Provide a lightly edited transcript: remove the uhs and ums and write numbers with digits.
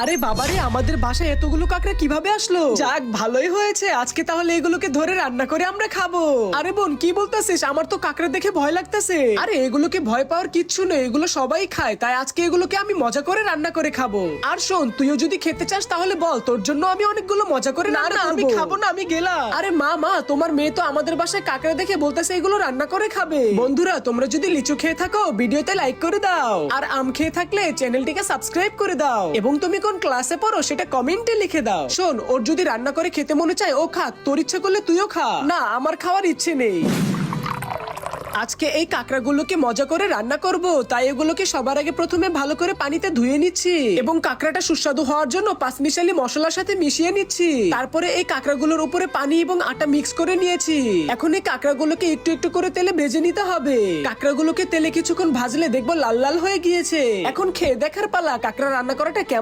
আরে বাবারে, আমাদের বাসায় এতগুলো কাঁকড়া কিভাবে আসলো? যাক, ভালোই হয়েছে, আজকে তাহলে এগুলোকে ধরে রান্না করে আমরা খাবো। আরে বোন, কি বলতেছিস? আমার তো কাঁকড়া দেখে ভয় লাগতেছে। আরে এগুলোকে ভয় পাওয়ার কিচ্ছু নেই, এগুলো সবাই খায়, তাই আজকে এগুলোকে আমি মজা করে রান্না করে খাবো। আর শোন, তুইও যদি খেতে চাস তাহলে বল, তোর জন্য আমি অনেকগুলো মজা করে রান্না করব। আমি খাবো না, আমি গেলাম। আরে মা, তোমার মেয়ে তো আমাদের বাসায় কাঁকড়া দেখে বলতেছে এগুলো রান্না করে খাবে। বন্ধুরা, তোমরা যদি লিচু খেয়ে থাকো ভিডিওতে লাইক করে দাও, আর আম খেয়ে থাকলে চ্যানেলটিকে সাবস্ক্রাইব করে দাও, এবং তুমি কোন ক্লাসে পড়ো সেটা কমেন্টে লিখে দাও। শোন, ওর যদি রান্না করে খেতে মনে চায় ও খাক, তোর ইচ্ছে করলে তুইও খা। না, আমার খাওয়ার ইচ্ছে নেই। আজকে এই কাঁকড়াগুলোকে মজা করে রান্না করব, তাই এগুলোকে সবার আগে প্রথমে ভালো করে পানিতে ধুয়ে নিচ্ছি এবং কাঁকড়াটা সুস্বাদু হওয়ার জন্য পাঁচমিশালি মশলার সাথে মিশিয়ে নিচ্ছি। তারপরে এই কাঁকড়াগুলোর উপরে পানি এবং আটা মিক্স করে নিয়েছি। এখন এই কাঁকড়াগুলোকে একটু একটু করে তেলে ভেজে নিতে হবে। কাঁকড়াগুলোকে তেলে কিছুক্ষণ ভাজলে দেখবো লাল লাল হয়ে গিয়েছে। এখন খেয়ে দেখার পালা কাঁকড়া রান্না করাটা কেমন